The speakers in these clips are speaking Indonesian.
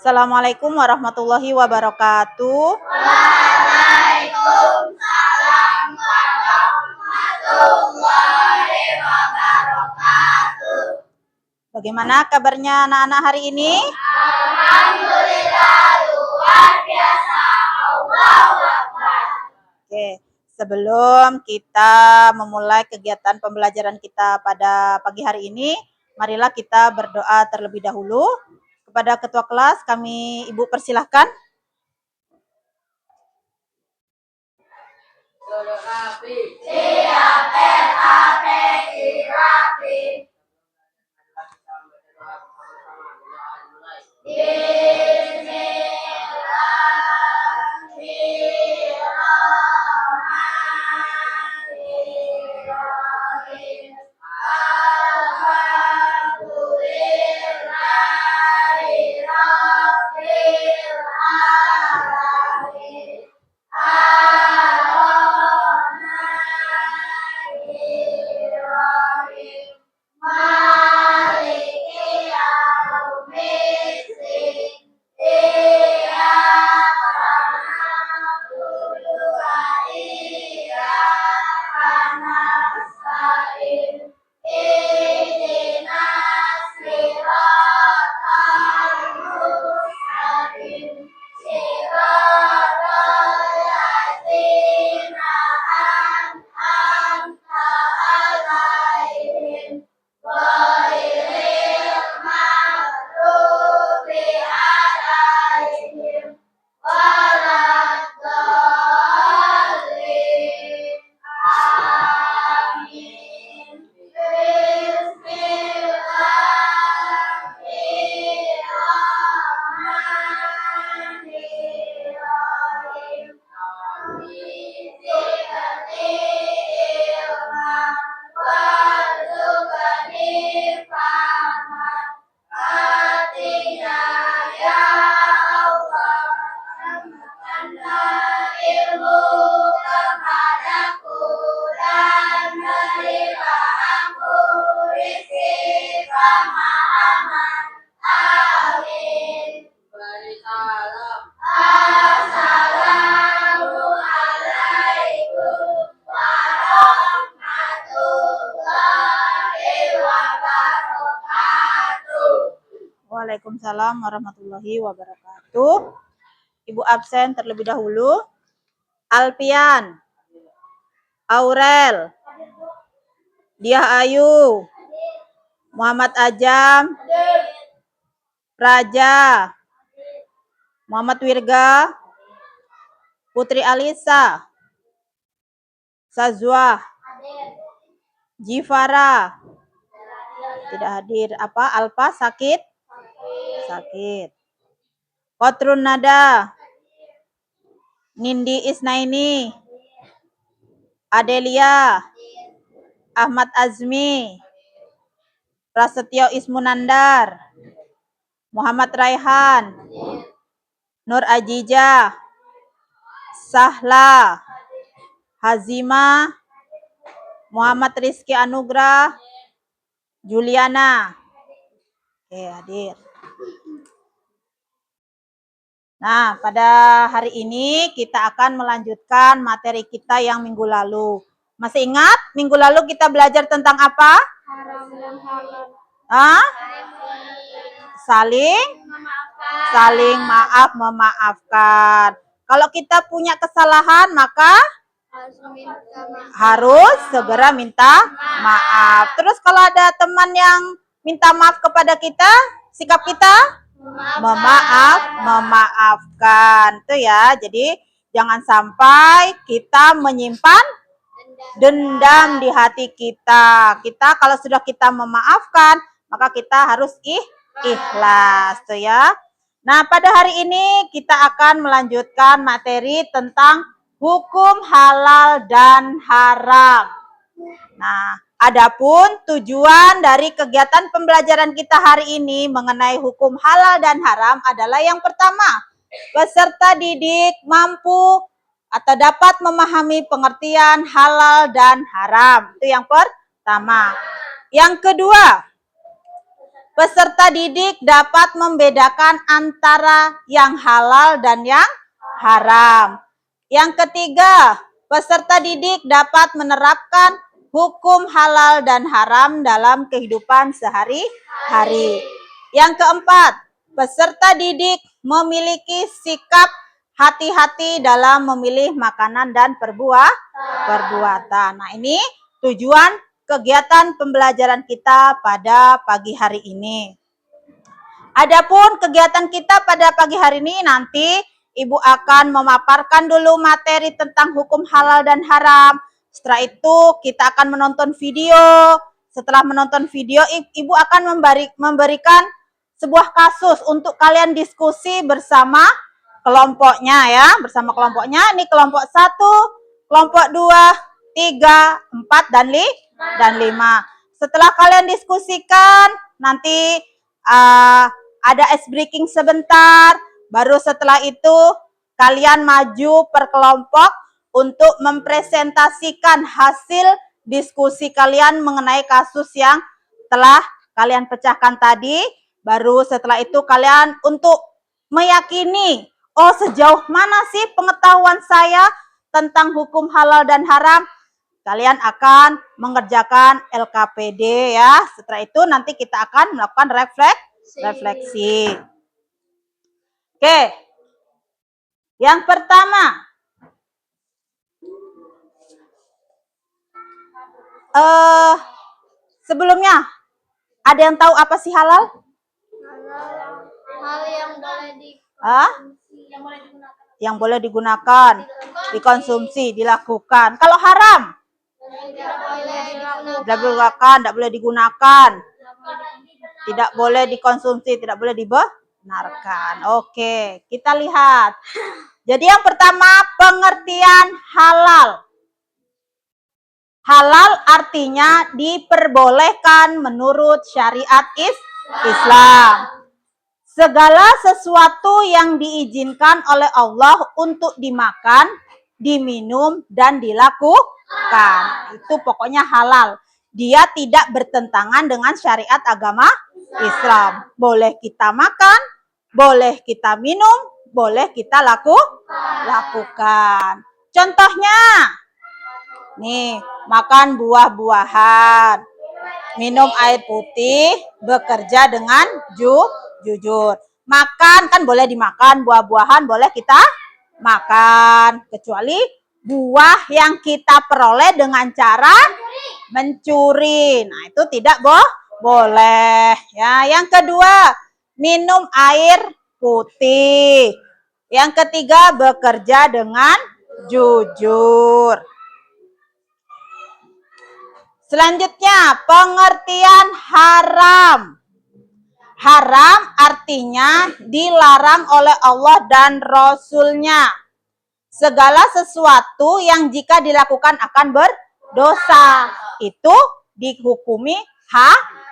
Assalamualaikum warahmatullahi wabarakatuh. Waalaikumsalam warahmatullahi wabarakatuh. Bagaimana kabarnya anak-anak hari ini? Alhamdulillah luar biasa. Allahu Akbar. Oke, sebelum kita memulai kegiatan pembelajaran kita pada pagi hari ini, marilah kita berdoa terlebih dahulu. Kepada ketua kelas, kami Ibu persilahkan. Waalaikumsalam warahmatullahi wabarakatuh. Ibu absen terlebih dahulu. Alpian, Aurel, Diah Ayu, Muhammad Ajam, Praja, Muhammad Wirga, Putri Alisa, Sazwa, Jifara, tidak hadir. Alpa sakit? Sakit. Kotrun Nada, Nindi Isnaini, Adelia, Ahmad Azmi, Prasetyo Ismunandar, Muhammad Raihan, Nur Ajijah, Sahla, Hazima, Muhammad Rizky Anugrah, Juliana. Oke, hadir. Nah, pada hari ini kita akan melanjutkan materi kita yang minggu lalu. Masih ingat minggu lalu kita belajar tentang apa? Saling maaf memaafkan. Kalau kita punya kesalahan maka harus segera minta maaf. Terus kalau ada teman yang minta maaf kepada kita, sikap kita memaafkan. Itu ya. Jadi jangan sampai kita menyimpan dendam di hati kita. Kita kalau sudah kita memaafkan, maka kita harus ikhlas, tuh ya. Nah, pada hari ini kita akan melanjutkan materi tentang hukum halal dan haram. Nah, adapun tujuan dari kegiatan pembelajaran kita hari ini mengenai hukum halal dan haram adalah yang pertama, peserta didik mampu atau dapat memahami pengertian halal dan haram. Itu yang pertama. Yang kedua, Peserta didik dapat membedakan antara yang halal dan yang haram. Yang ketiga, peserta didik dapat menerapkan hukum halal dan haram dalam kehidupan sehari-hari. Yang keempat, peserta didik memiliki sikap hati-hati dalam memilih makanan dan perbuatan. Nah, ini tujuan kegiatan pembelajaran kita pada pagi hari ini. Adapun kegiatan kita pada pagi hari ini nanti Ibu akan memaparkan dulu materi tentang hukum halal dan haram. Setelah itu kita akan menonton video. Setelah menonton video, Ibu akan memberikan sebuah kasus untuk kalian diskusi bersama kelompoknya ya, bersama kelompoknya. Ini kelompok 1, kelompok 2, 3, 4, dan 5. Setelah kalian diskusikan, nanti ada ice breaking sebentar. Baru setelah itu kalian maju per kelompok untuk mempresentasikan hasil diskusi kalian mengenai kasus yang telah kalian pecahkan tadi. Baru setelah itu kalian untuk meyakini, oh sejauh mana sih pengetahuan saya tentang hukum halal dan haram, kalian akan mengerjakan LKPD ya. Setelah itu nanti kita akan melakukan refleksi. Oke. Yang pertama, sebelumnya ada yang tahu apa sih halal? Hal yang boleh Yang boleh digunakan, dikonsumsi, dilakukan. Kalau haram? Tidak boleh digunakan, tidak boleh dikonsumsi, tidak boleh dibenarkan. Oke, kita lihat. Jadi yang pertama, pengertian halal. Halal artinya diperbolehkan menurut syariat Islam. Segala sesuatu yang diizinkan oleh Allah untuk dimakan, diminum, dan dilakukan. Itu pokoknya halal. Dia tidak bertentangan dengan syariat agama Islam. Boleh kita makan, boleh kita minum, boleh kita lakukan. Contohnya, nih, makan buah-buahan, minum air putih, bekerja dengan jujur. Makan kan boleh dimakan, buah-buahan boleh kita makan, kecuali buah yang kita peroleh dengan cara mencuri. Nah, itu tidak boleh. Ya, yang kedua, minum air putih. Yang ketiga, bekerja dengan jujur. Selanjutnya, pengertian haram. Haram artinya dilarang oleh Allah dan Rasul-Nya. Segala sesuatu yang jika dilakukan akan berdosa, itu dihukumi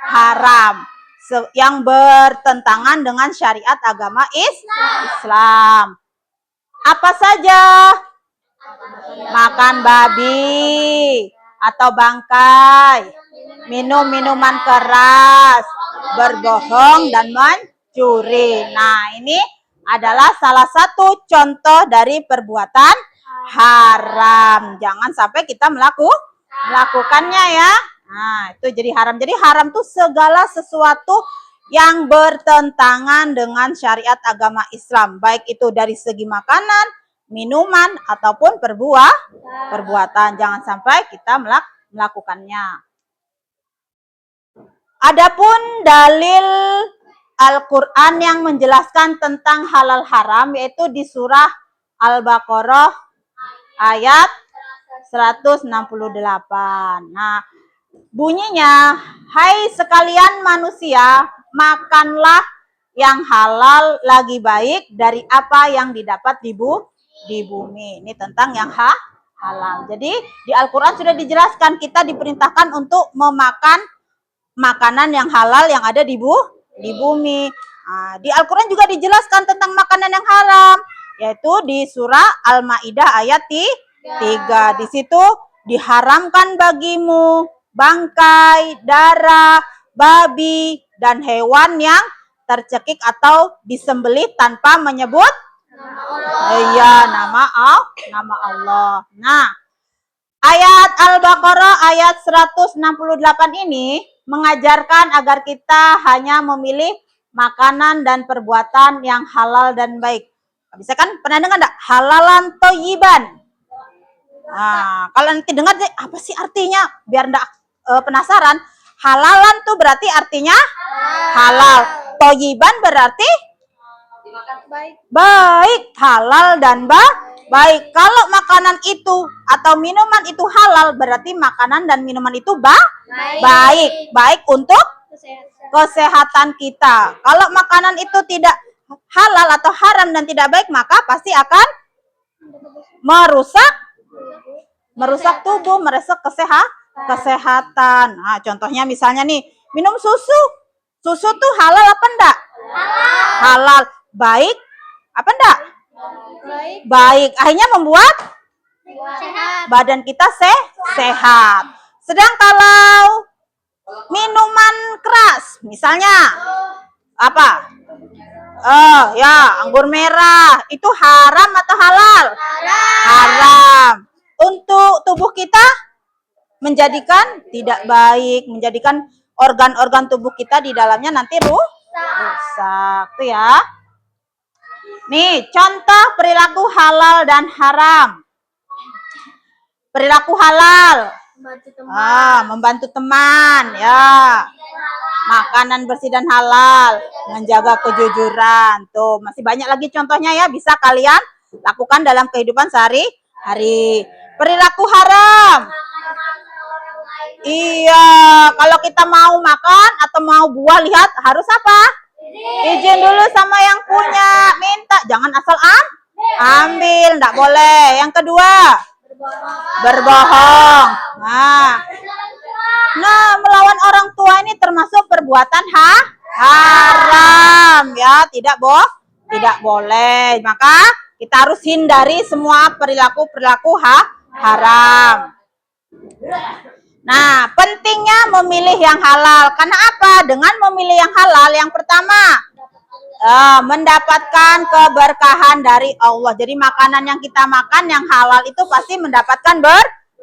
haram. Yang bertentangan dengan syariat agama Islam. Apa saja? Makan babi atau bangkai, minum minuman keras, berbohong, dan mencuri. Nah, ini adalah salah satu contoh dari perbuatan haram. Jangan sampai kita melakukannya ya. Nah, itu jadi haram. Jadi haram itu segala sesuatu yang bertentangan dengan syariat agama Islam. Baik itu dari segi makanan, minuman, ataupun perbuatan. Jangan sampai kita melakukannya. Adapun dalil Al-Quran yang menjelaskan tentang halal haram yaitu di surah Al-Baqarah ayat 168. Nah, bunyinya, hai sekalian manusia, makanlah yang halal lagi baik dari apa yang didapat di bumi. Ini tentang yang halal. Jadi di Al-Quran sudah dijelaskan kita diperintahkan untuk memakan makanan yang halal yang ada di bumi. Nah, di Al-Quran juga dijelaskan tentang makanan yang haram, yaitu di surah Al-Maidah ayat 3. Di situ diharamkan bagimu bangkai, darah, babi, dan hewan yang tercekik atau disembelih tanpa menyebut nama Allah. Nah, ayat Al-Baqarah ayat 168 ini mengajarkan agar kita hanya memilih makanan dan perbuatan yang halal dan baik. Bisa kan pernah dengar enggak? Halalan thayyiban. Nah, kalau nanti dengar apa sih artinya? Biar enggak penasaran. Halalan tuh berarti artinya halal. Thayyiban berarti baik, halal dan baik. Kalau makanan itu atau minuman itu halal, berarti makanan dan minuman itu baik. Baik untuk kesehatan kita. Kalau makanan itu tidak halal atau haram dan tidak baik, maka pasti akan merusak tubuh, merusak kesehatan. Nah, contohnya misalnya nih, minum susu. Susu tuh halal apa enggak? Halal. Baik apa enggak? Baik. Akhirnya membuat badan kita sehat. Sedang kalau minuman keras, misalnya apa? Anggur merah. Itu haram atau halal? Haram. Untuk tubuh kita menjadikan tidak baik, menjadikan organ-organ tubuh kita di dalamnya nanti rusak. Tuh ya. Nih, contoh perilaku halal dan haram. Perilaku halal. Membantu teman, ya. Makanan bersih dan halal, menjaga kejujuran. Tuh, masih banyak lagi contohnya ya, bisa kalian lakukan dalam kehidupan sehari-hari. Perilaku haram. Iya, kalau kita mau makan atau mau buah, lihat harus apa? Izin dulu sama yang punya, minta, jangan asal ambil, enggak boleh. Yang kedua, berbohong. Nah, melawan orang tua ini termasuk perbuatan haram, ya, tidak boleh. Maka kita harus hindari semua perilaku haram. Nah, pentingnya memilih yang halal. Karena apa? Dengan memilih yang halal, yang pertama, mendapatkan keberkahan dari Allah. Jadi makanan yang kita makan yang halal itu pasti mendapatkan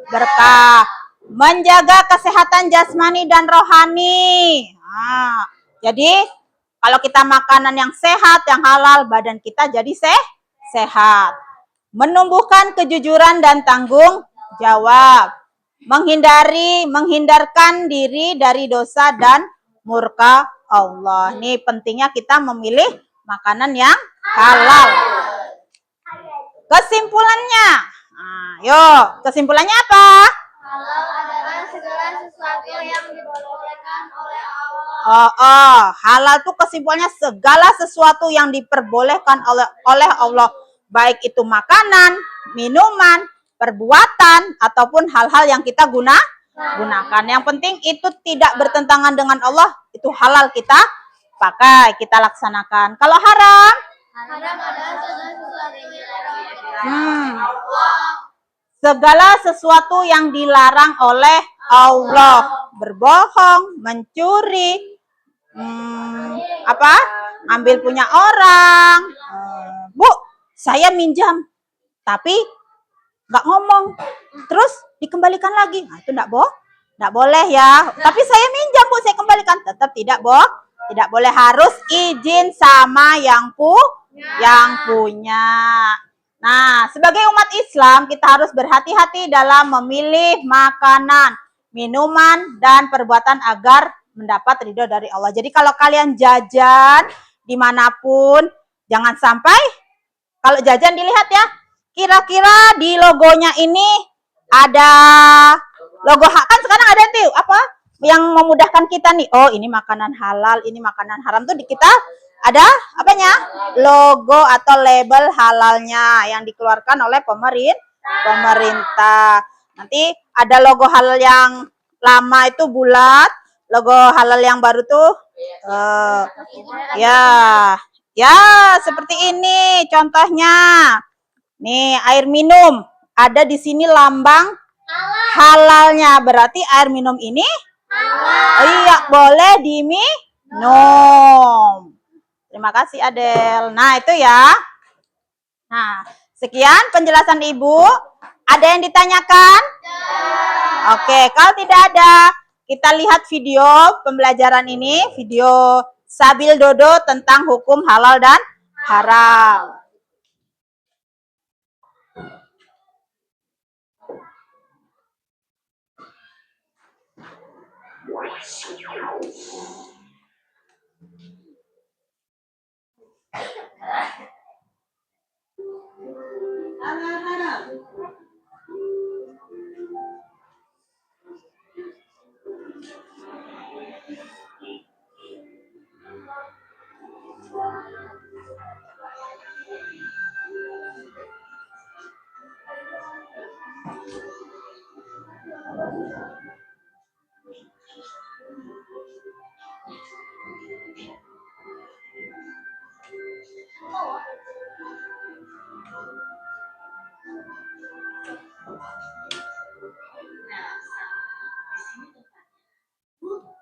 berkah. Menjaga kesehatan jasmani dan rohani. Nah, jadi kalau kita makanan yang sehat, yang halal, badan kita jadi sehat. Menumbuhkan kejujuran dan tanggung jawab. Menghindarkan diri dari dosa dan murka Allah. Ini pentingnya kita memilih makanan yang halal. Kesimpulannya. Kesimpulannya apa? Halal adalah segala sesuatu yang diperbolehkan oleh Allah. Halal itu kesimpulannya segala sesuatu yang diperbolehkan oleh Allah. Baik itu makanan, minuman, perbuatan, ataupun hal-hal yang kita gunakan. Yang penting itu tidak bertentangan dengan Allah, itu halal kita pakai, kita laksanakan. Kalau haram? Haram adalah segala sesuatu yang dilarang Allah. Segala sesuatu yang dilarang oleh Allah. Berbohong, mencuri, ambil punya orang. Bu, saya minjam, tapi nggak ngomong, terus dikembalikan lagi. Nah, itu nggak boleh ya. Tapi saya minjam, Bu, saya kembalikan. Tetap tidak boleh, harus izin sama yang punya. Nah, sebagai umat Islam kita harus berhati-hati dalam memilih makanan, minuman, dan perbuatan agar mendapat ridho dari Allah. Jadi kalau kalian jajan dimanapun, jangan sampai kalau jajan dilihat ya, kira-kira di logonya ini ada logo kan sekarang ada tuh apa yang memudahkan kita nih. Oh, ini makanan halal, ini makanan haram tuh di kita ada apanya? Logo atau label halalnya yang dikeluarkan oleh pemerintah. Nanti ada logo halal yang lama itu bulat, logo halal yang baru tuh ya seperti ini contohnya. Nih, air minum. Ada di sini lambang halalnya. Berarti air minum ini halal. Iya, boleh nom. Terima kasih Adel. Nah, itu ya. Nah, sekian penjelasan Ibu. Ada yang ditanyakan? Oke, kalau tidak ada, kita lihat video pembelajaran ini, video Sabil Dodo tentang hukum halal dan haram.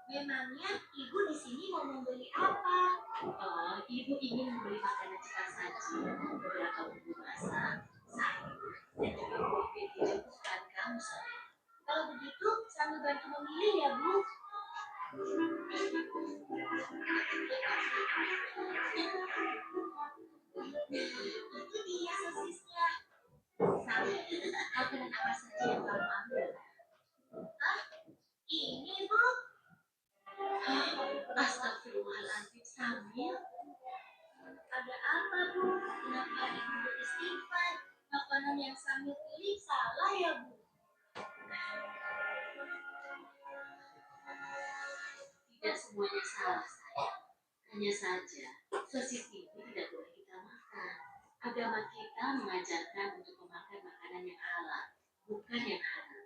Memangnya ibu di sini mau membeli apa? Oh, ibu ingin membeli makanan cepat saji, beberapa bumbu masak, sayur, dan juga buah peti kesukaan kamu sayang. Kalau begitu, sambil bantu memilih ya bu. Itu dia sosisnya. Sambil makanan apa saja yang kamu ambil? Hah? Ini bu. Astagfirullahaladzim, Sambil. Ada apa, Bu? Kenapa Ibu istighfar? Makanan yang Sambil pilih salah ya, Bu? Tidak semuanya salah, sayang. Hanya saja, sosis ini tidak boleh kita makan. Agama kita mengajarkan untuk memakan makanan yang halal, bukan yang haram.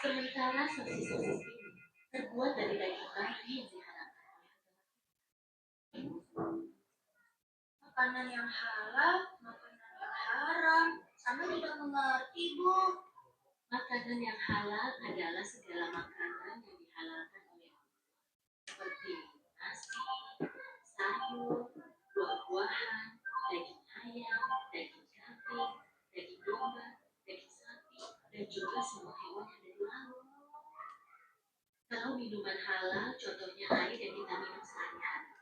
Sementara sosis-sosis ini terbuat dari daging babi yang diharamkan oleh agama. Makanan yang halal, makanan yang haram, sama tidak mengerti, Bu. Makanan yang halal adalah segala makanan yang dihalalkan oleh Allah, seperti nasi, sayur, buah-buahan, daging ayam, daging kambing, daging domba, daging sapi, dan juga semua hewan yang ada di laut. Kalau minuman halal, contohnya air yang kita minum sehari-hari.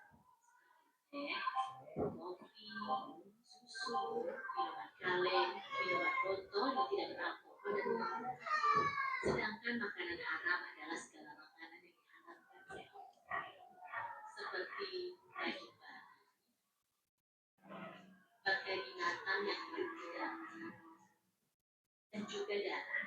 Kopi, susu, minuman kaleng, minuman botol yang tidak beralkohol dan mengandung. Sedangkan makanan haram adalah segala makanan yang diharamkan oleh Allah, seperti daging babi, bangkai binatang yang hidup di darat, dan juga darah.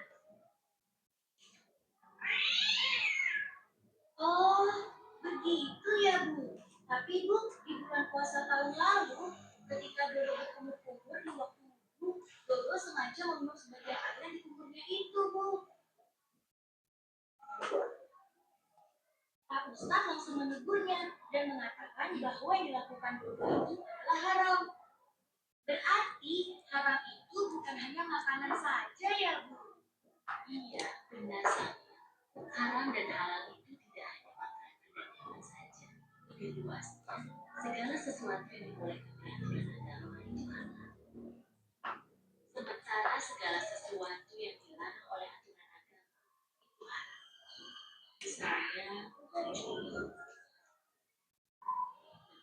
Oh, begitu ya Bu. Tapi Bu, di bulan puasa tahun lalu, ketika Dodo berkumur-kumur di waktu Bu, Dodo sengaja meminum sebagian air yang dikumurnya itu, Bu. Pak Ustadz langsung menegurnya dan mengatakan bahwa yang dilakukan Dodo itu adalah haram. Berarti haram itu bukan hanya makanan saja ya, Bu? Iya, benar saja. Haram dan halal itu tidak hanya makanan dan hewan saja, lebih luas. Segala sesuatu yang dibolehkan oleh aturan agama itu halal. Sementara segala sesuatu yang dilarang oleh aturan agama itu haram. Misalnya, mencuri,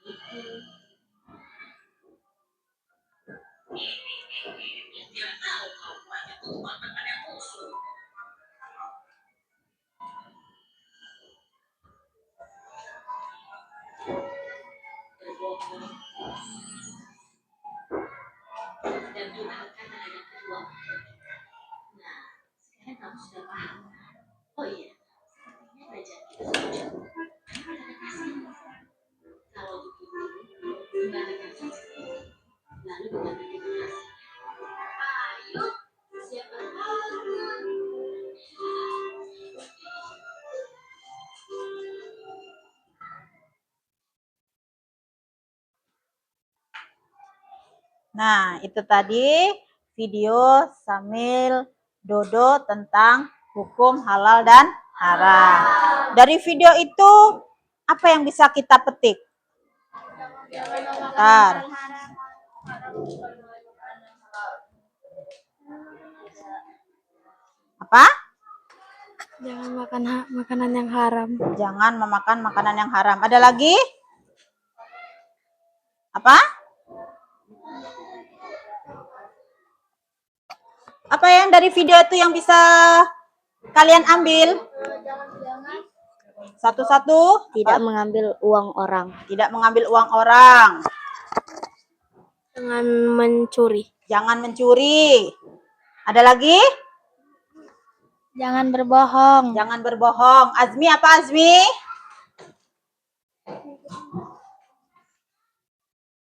menipu, tidak tahu kau banyak tempat makan yang musuh. Berbohong, dan durhaka terhadap kedua orang tua kita. Nah, sekarang kamu sudah paham kan? Oh iya, sepertinya belajar kita sudah cukup. Ayo kita kasih. Kalau begitu, kembalikan sosis ini, lalu kita terima kasih. Ayo, siapa takut? Nah, itu tadi video Sambil Dodo tentang hukum halal dan haram. Dari video itu Apa yang bisa kita petik? Bentar. Apa? Jangan makan makanan yang haram. Jangan memakan makanan yang haram. Ada lagi? Apa? Apa yang dari video itu yang bisa kalian ambil? Satu-satu? Tidak Apa? mengambil uang orang. Tidak mengambil uang orang. Jangan mencuri. Jangan mencuri. Ada lagi? Jangan berbohong. Jangan berbohong. Azmi, apa Azmi?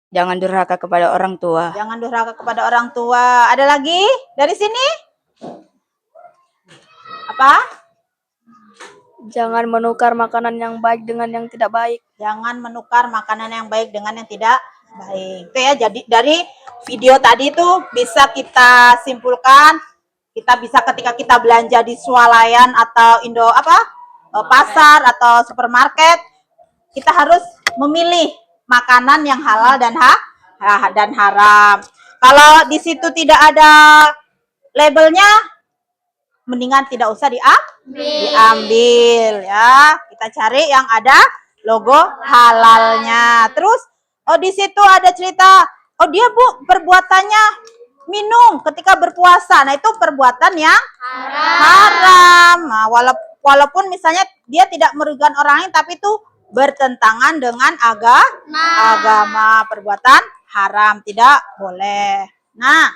Jangan durhaka kepada orang tua. Jangan durhaka kepada orang tua. Ada lagi dari sini? Apa? Jangan menukar makanan yang baik dengan yang tidak baik. Jangan menukar makanan yang baik dengan yang tidak baik. Itu ya, jadi dari video tadi itu bisa kita simpulkan, kita bisa ketika kita belanja di swalayan atau pasar atau supermarket, kita harus memilih makanan yang halal dan haram. Kalau di situ tidak ada labelnya, mendingan tidak usah diambil ya. Kita cari yang ada logo halalnya. Terus di situ ada cerita, dia Bu perbuatannya minum ketika berpuasa. Nah, itu perbuatan yang haram. Nah, walaupun misalnya dia tidak merugikan orang lain, tapi itu bertentangan dengan agama, perbuatan haram, tidak boleh. Nah,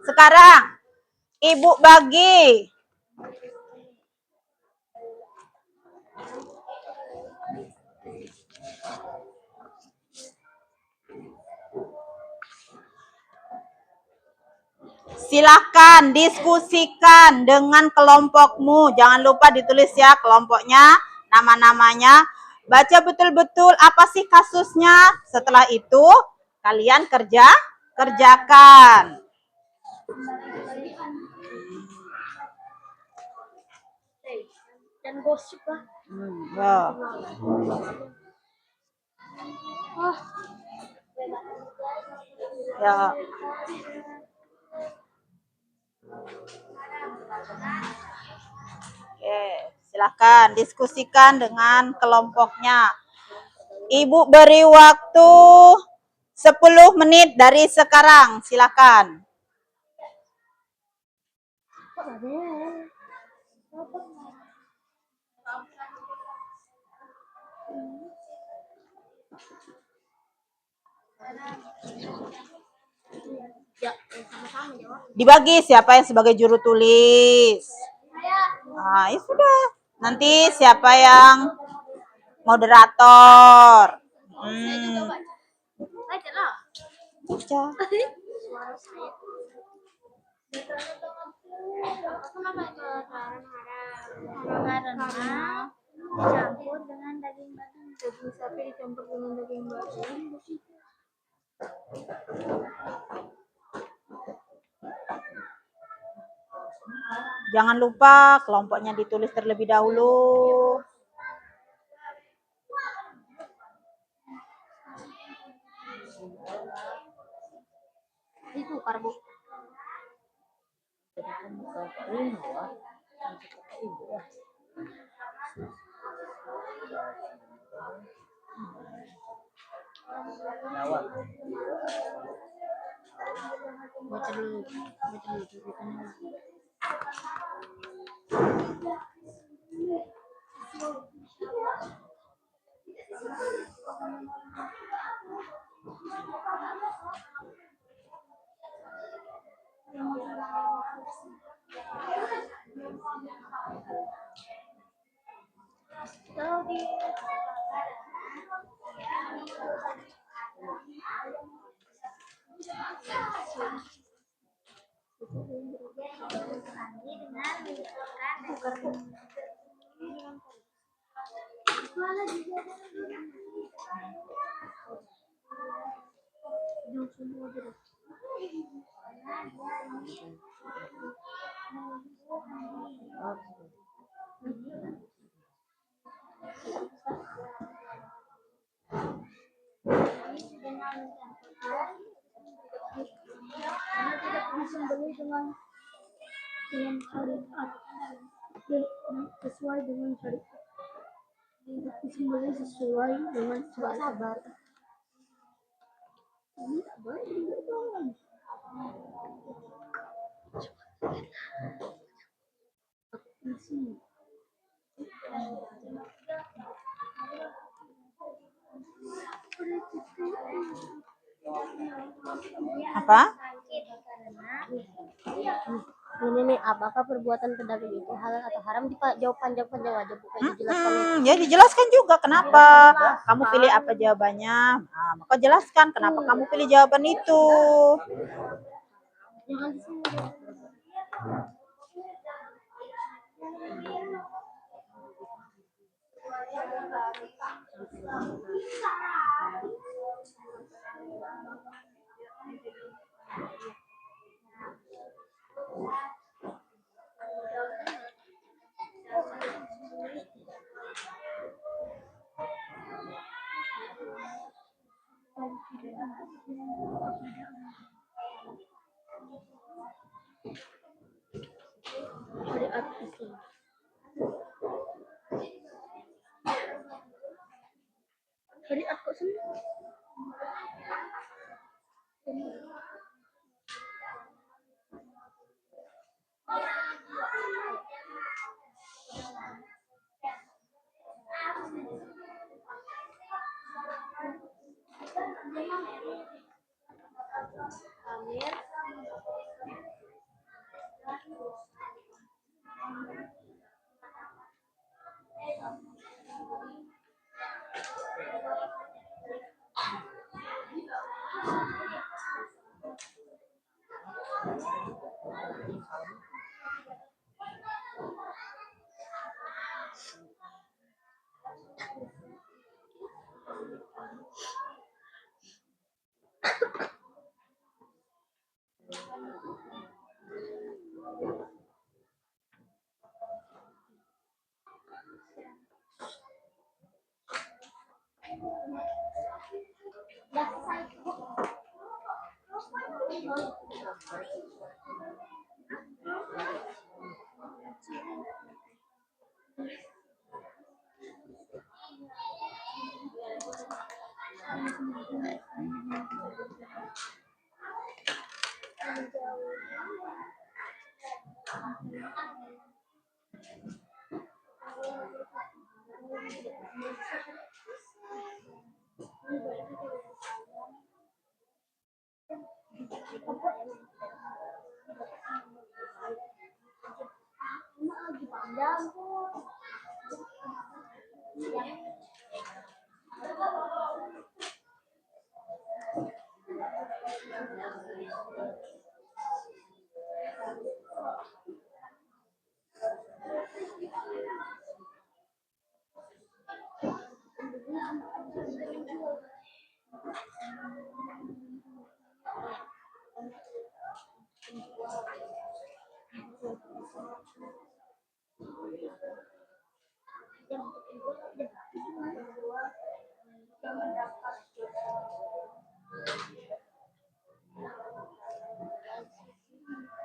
sekarang Ibu bagi silakan diskusikan dengan kelompokmu. Jangan lupa ditulis ya kelompoknya, nama-namanya. Baca betul-betul apa sih kasusnya. Setelah itu kalian kerjakan. Dan gosip lah. Ya. Ya. Oke, silakan diskusikan dengan kelompoknya. Ibu beri waktu 10 menit dari sekarang, silakan. Dibagi siapa yang sebagai juru tulis. Nah, ya sudah. Nanti siapa yang moderator. Baca. Karena campur dengan daging babi. Daging sapi dicampur dengan daging babi. Jangan lupa kelompoknya ditulis terlebih dahulu. Itu karbo. Baca dulu tulisannya. sesuai dengan syariat sesuai dengan syariat semuanya sesuai dengan sabar. Ini sabar juga dong. Isi. Apa? Ini nih, apakah perbuatan pedagang itu halal atau haram? Jawab panjang-panjang aja, bukan dijelaskan. Ya dijelaskan juga kenapa kamu pilih apa jawabannya. Nah, maka jelaskan kenapa kamu pilih jawaban itu. Jangan di sini. Syariat Islam. Syariat kok semua? Amir.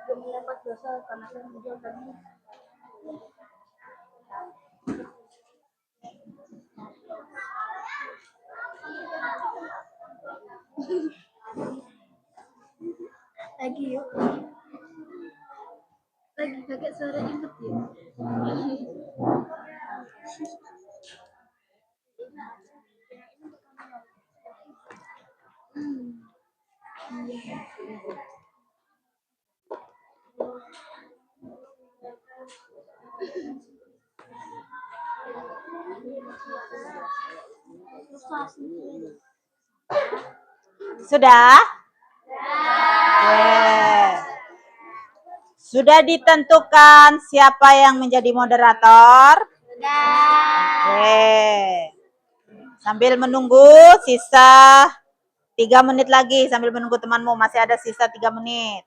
Dia mendapat dosa karena saya menjual tadi. Lagi yuk. Lagi pakai suara imut ya. Sudah? Sudah ditentukan siapa yang menjadi moderator? Sambil menunggu sisa 3 menit lagi, sambil menunggu temanmu, masih ada sisa 3 menit.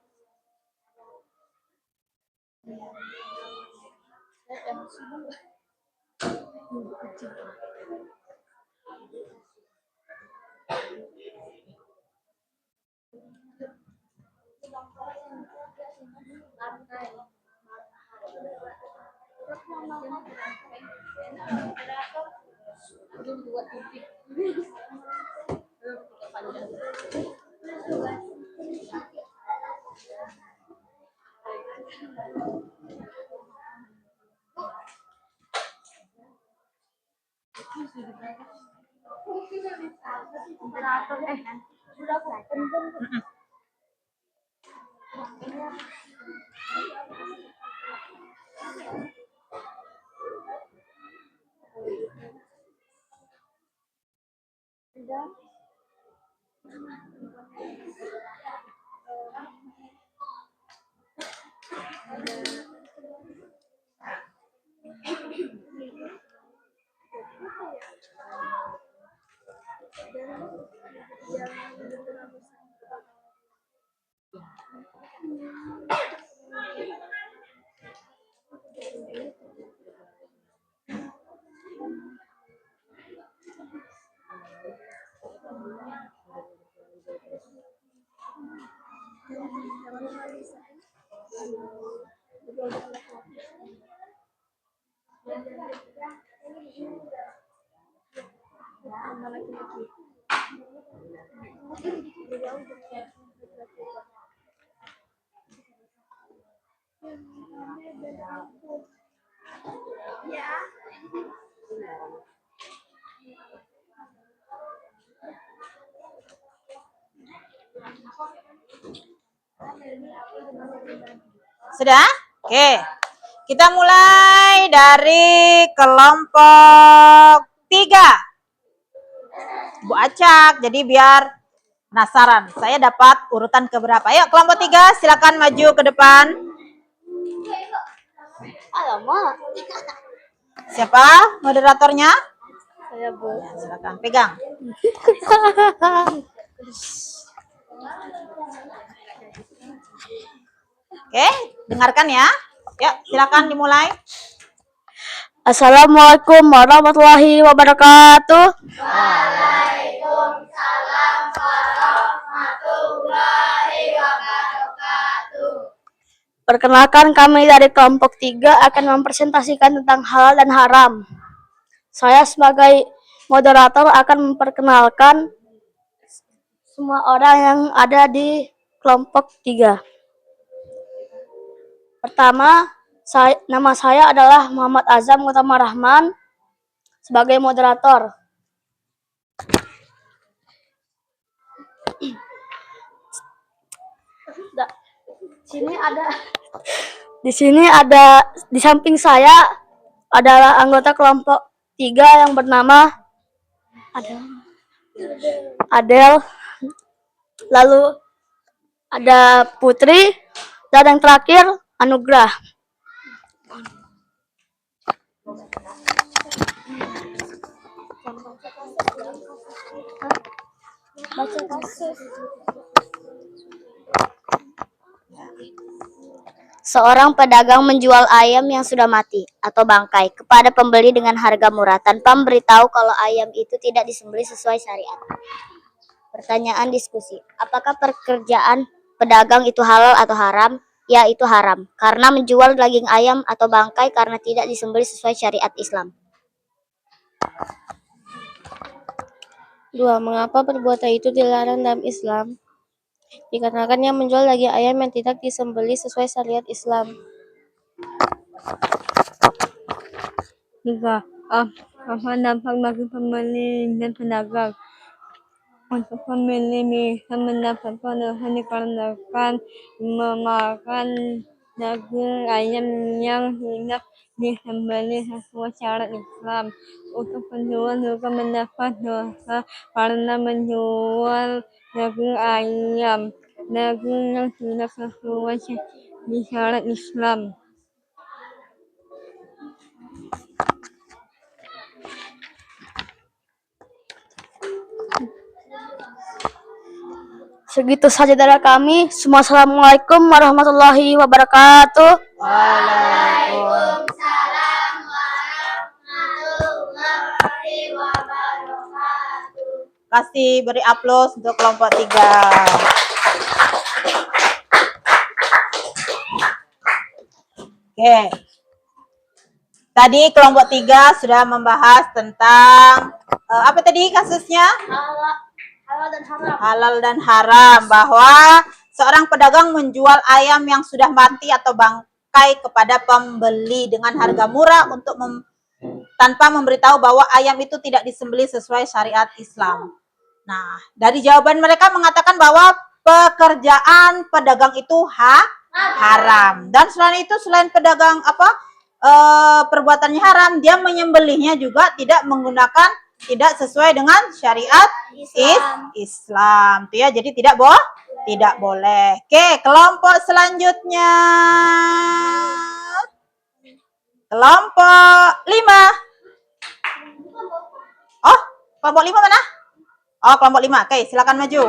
Sudah? Oke. Kita mulai dari kelompok 3. Bu Acak, jadi biar penasaran. Saya dapat urutan keberapa. Ayo kelompok 3 silakan maju ke depan. Alamak. Siapa moderatornya? Saya Bu. Ya, silakan pegang. Oke, dengarkan ya. Yuk, silakan dimulai. Assalamualaikum warahmatullahi wabarakatuh. Perkenalkan, kami dari kelompok 3 akan mempresentasikan tentang halal dan haram. Saya sebagai moderator akan memperkenalkan semua orang yang ada di kelompok 3. Pertama, nama saya adalah Muhammad Azam Utama Rahman sebagai moderator. Di samping saya adalah anggota kelompok 3 yang bernama Adel. Lalu ada Putri dan yang terakhir Anugrah. Seorang pedagang menjual ayam yang sudah mati atau bangkai kepada pembeli dengan harga murah tanpa memberitahu kalau ayam itu tidak disembelih sesuai syariat. Pertanyaan diskusi, apakah pekerjaan pedagang itu halal atau haram? Ya, itu haram, karena menjual daging ayam atau bangkai karena tidak disembelih sesuai syariat Islam. 2. Mengapa perbuatan itu dilarang dalam Islam? Dikarenakan yang menjual daging ayam yang tidak disembelih sesuai syariat Islam. 3. Apa dampak bagi pembeli dan pedagang? Untuk pembeli bisa mendapat keuntungan dikarenakan memakan daging ayam yang tidak disembelih sesuai syariat Islam. Untuk penjual juga mendapat dosa karena menjual daging ayam yang tidak sesuai syariat Islam. Segitu saja dari kami. Assalamualaikum warahmatullahi wabarakatuh. Waalaikumsalam warahmatullahi wabarakatuh. Kasih beri aplaus untuk kelompok 3. Oke. Tadi kelompok 3 sudah membahas tentang apa tadi kasusnya? Halal dan haram, bahwa seorang pedagang menjual ayam yang sudah mati atau bangkai kepada pembeli dengan harga murah untuk tanpa memberitahu bahwa ayam itu tidak disembelih sesuai syariat Islam. Nah, dari jawaban mereka mengatakan bahwa pekerjaan pedagang itu haram. Dan selain itu, selain pedagang perbuatannya haram, dia menyembelihnya juga tidak sesuai dengan syariat Islam. Itu ya, jadi tidak boleh. Oke, kelompok selanjutnya. Kelompok 5. Oh, kelompok 5 mana? Oh, kelompok 5. Oke, silakan maju.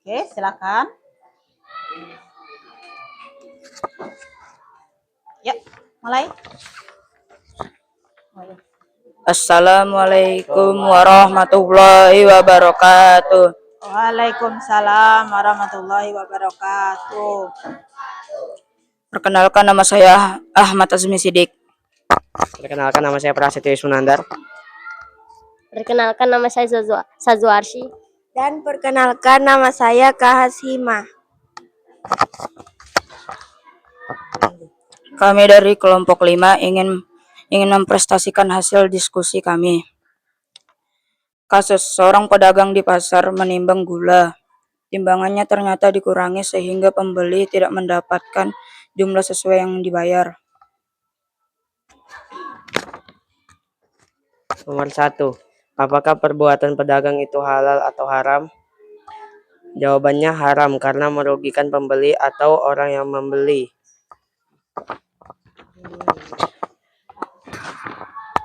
Oke, silakan. Ya, mulai. Assalamualaikum warahmatullahi wabarakatuh. Waalaikumsalam warahmatullahi wabarakatuh. Perkenalkan, nama saya Ahmad Azmi Sidik. Perkenalkan, nama saya Prasetyo Ismunandar. Perkenalkan, nama saya Sazuarsi. Dan perkenalkan, nama saya Kahashima. Kami dari kelompok 5 ingin mempresentasikan hasil diskusi kami. Kasus seorang pedagang di pasar menimbang gula. Timbangannya ternyata dikurangi sehingga pembeli tidak mendapatkan jumlah sesuai yang dibayar. Nomor 1. Apakah perbuatan pedagang itu halal atau haram? Jawabannya haram karena merugikan pembeli atau orang yang membeli.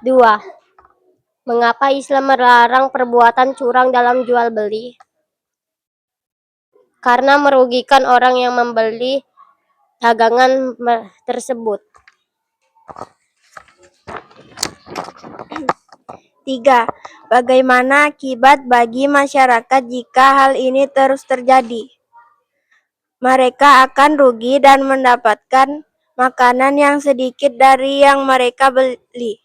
2. Mengapa Islam melarang perbuatan curang dalam jual beli? Karena merugikan orang yang membeli dagangan tersebut. 3. Bagaimana akibat bagi masyarakat jika hal ini terus terjadi? Mereka akan rugi dan mendapatkan makanan yang sedikit dari yang mereka beli.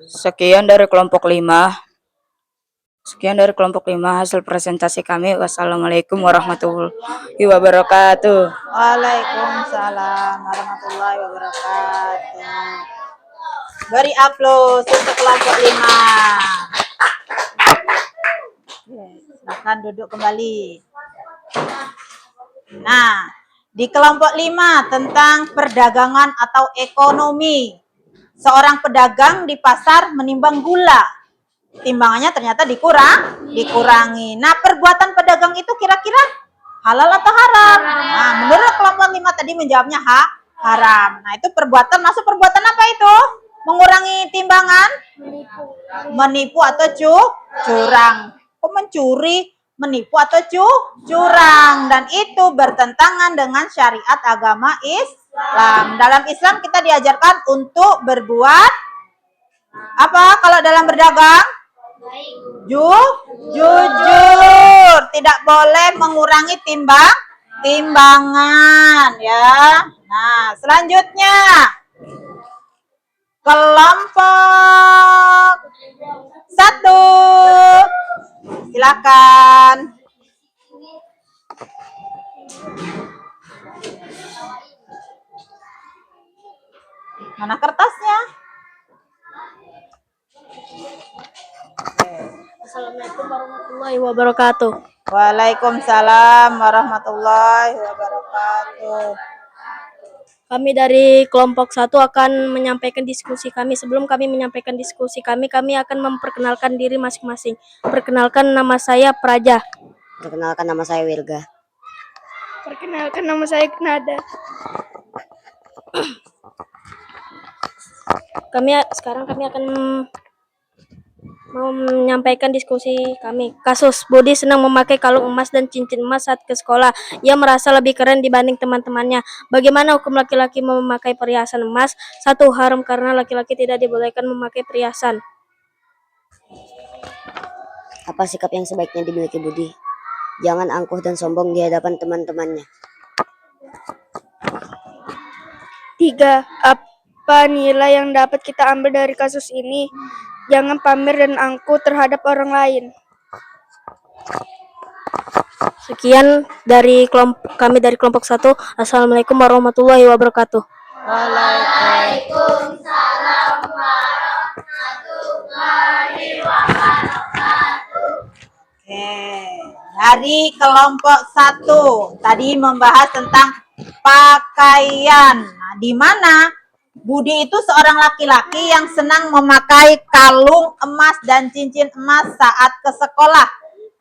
Sekian dari kelompok 5 hasil presentasi kami. Wassalamualaikum warahmatullahi wabarakatuh. Waalaikumsalam warahmatullahi wabarakatuh. Beri aplaus untuk kelompok 5. Silakan duduk kembali. Nah, di kelompok 5 tentang perdagangan atau ekonomi. Seorang pedagang di pasar menimbang gula. Timbangannya ternyata dikurangi. Nah, perbuatan pedagang itu kira-kira halal atau haram? Nah, menurut kelompok 5 tadi menjawabnya haram. Nah, itu perbuatan, masuk perbuatan apa itu? Mengurangi timbangan? Menipu atau curang. Kok mencuri, menipu atau curang? Dan itu bertentangan dengan syariat agama Islam. Dalam Islam kita diajarkan untuk berbuat apa kalau dalam berdagang? Jujur, tidak boleh mengurangi timbangan ya. Nah, selanjutnya kelompok 1. Silakan. Mana kertasnya? Assalamualaikum warahmatullahi wabarakatuh. Waalaikumsalam warahmatullahi wabarakatuh. Kami dari kelompok 1 akan menyampaikan diskusi kami. Sebelum kami menyampaikan diskusi kami akan memperkenalkan diri masing-masing. Perkenalkan, nama saya Praja. Perkenalkan, nama saya Wilga. Perkenalkan, nama saya Nada. Sekarang kami akan mau menyampaikan diskusi kami. Kasus Budi senang memakai kalung emas dan cincin emas saat ke sekolah. Ia merasa lebih keren dibanding teman-temannya. Bagaimana hukum laki-laki memakai perhiasan emas? 1. Haram karena laki-laki tidak dibolehkan memakai perhiasan. Apa sikap yang sebaiknya dimiliki Budi? Jangan angkuh dan sombong di hadapan teman-temannya. 3. Apa nilai yang dapat kita ambil dari kasus ini? Jangan pamer dan angkuh terhadap orang lain. Sekian dari kami dari kelompok 1. Assalamualaikum warahmatullahi wabarakatuh. Oke, dari kelompok 1 tadi membahas tentang pakaian. Nah, di mana Budi itu seorang laki-laki yang senang memakai kalung emas dan cincin emas saat ke sekolah.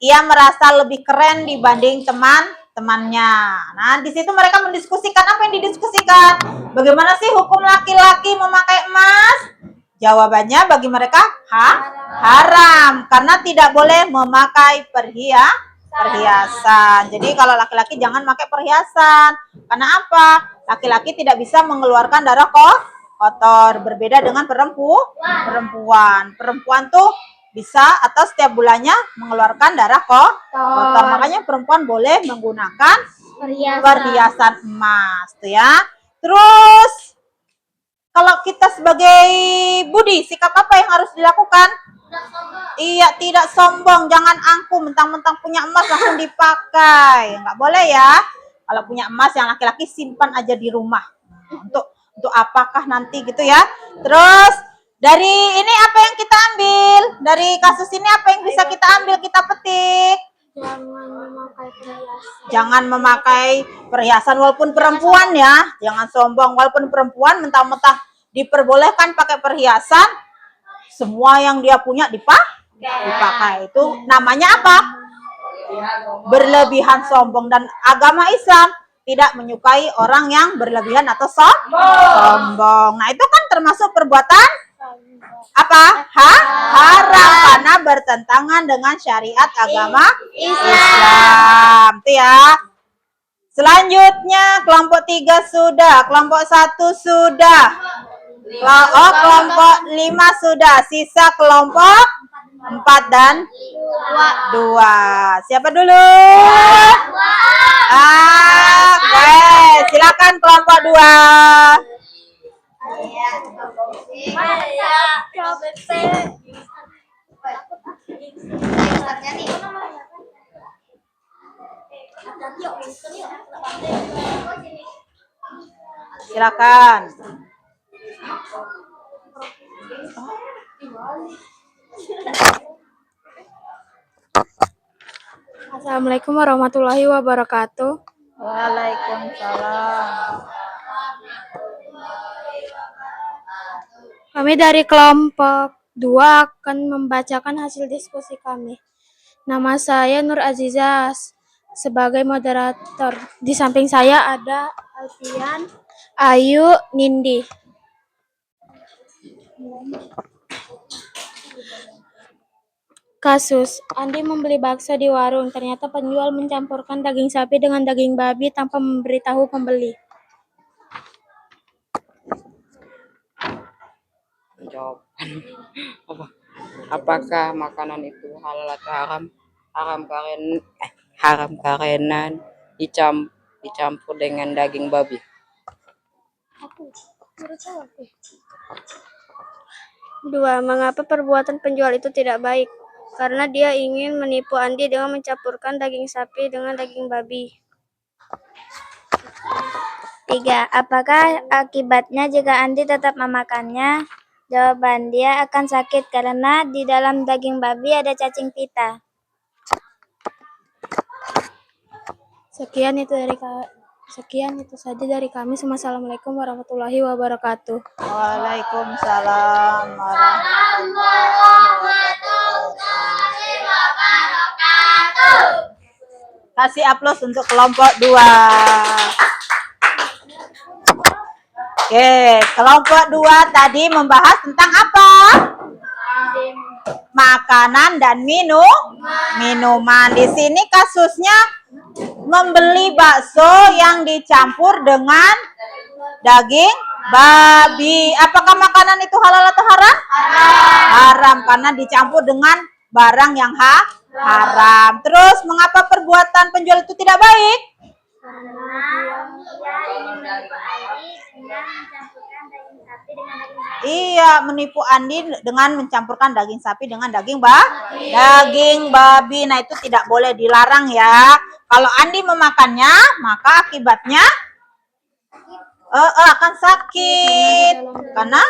Ia merasa lebih keren dibanding teman-temannya. Nah, di situ mereka mendiskusikan apa yang didiskusikan? Bagaimana sih hukum laki-laki memakai emas? Jawabannya bagi mereka haram karena tidak boleh memakai perhiasan. Jadi kalau laki-laki jangan pakai perhiasan. Karena apa? Laki-laki tidak bisa mengeluarkan darah kotor. Berbeda dengan perempuan. Perempuan tuh bisa atau setiap bulannya mengeluarkan darah kotor. Makanya perempuan boleh menggunakan perhiasan emas, tuh ya. Terus kalau kita sebagai Budi, sikap apa yang harus dilakukan? Iya, tidak sombong, jangan angkuh, mentang-mentang punya emas langsung dipakai. Nggak boleh ya. Kalau punya emas yang laki-laki simpan aja di rumah. Untuk apakah nanti gitu ya. Terus dari ini apa yang kita ambil? Dari kasus ini apa yang bisa kita ambil, kita petik? Jangan memakai perhiasan walaupun perempuan ya. Jangan sombong walaupun perempuan mentang-mentang diperbolehkan pakai perhiasan, semua yang dia punya dipakai. Itu namanya apa? Berlebihan sombong, dan agama Islam tidak menyukai orang yang berlebihan atau sombong. Nah, itu kan termasuk perbuatan apa? Haram karena bertentangan dengan syariat agama Islam. Itu ya. Selanjutnya kelompok 3 sudah, kelompok 1 sudah. Kelompok 5 sudah. Sisa kelompok 4 dan 2. Siapa dulu? Oke, silakan kelompok 2. Silakan. Assalamualaikum warahmatullahi wabarakatuh. Waalaikumsalam. Kami dari kelompok 2 akan membacakan hasil diskusi kami. Nama saya Nur Azizah sebagai moderator. Di samping saya ada Alfian, Ayu, Nindi. Kasus, Andi membeli bakso di warung. Ternyata penjual mencampurkan daging sapi dengan daging babi tanpa memberitahu pembeli. Jawaban apa? Apakah makanan itu halal atau haram? Haram karena dicampur dengan daging babi. 2. Mengapa perbuatan penjual itu tidak baik? Karena dia ingin menipu Andi dengan mencampurkan daging sapi dengan daging babi. 3. Apakah akibatnya jika Andi tetap memakannya? Jawaban, dia akan sakit karena di dalam daging babi ada cacing pita. Sekian itu saja dari kami. Assalamualaikum warahmatullahi wabarakatuh. Waalaikumsalam warahmatullahi wabarakatuh. Kasih aplaus untuk kelompok 2. Oke, kelompok 2 tadi membahas tentang apa? makanan dan minuman. Di sini kasusnya membeli bakso yang dicampur dengan daging babi. Apakah makanan itu halal atau haram? Haram, karena dicampur dengan barang yang haram. Terus mengapa perbuatan penjual itu tidak baik? Iya, menipu Andi dengan mencampurkan daging sapi dengan daging babi. Nah, itu tidak boleh, dilarang ya. Kalau Andi memakannya, maka akibatnya akan sakit. Karena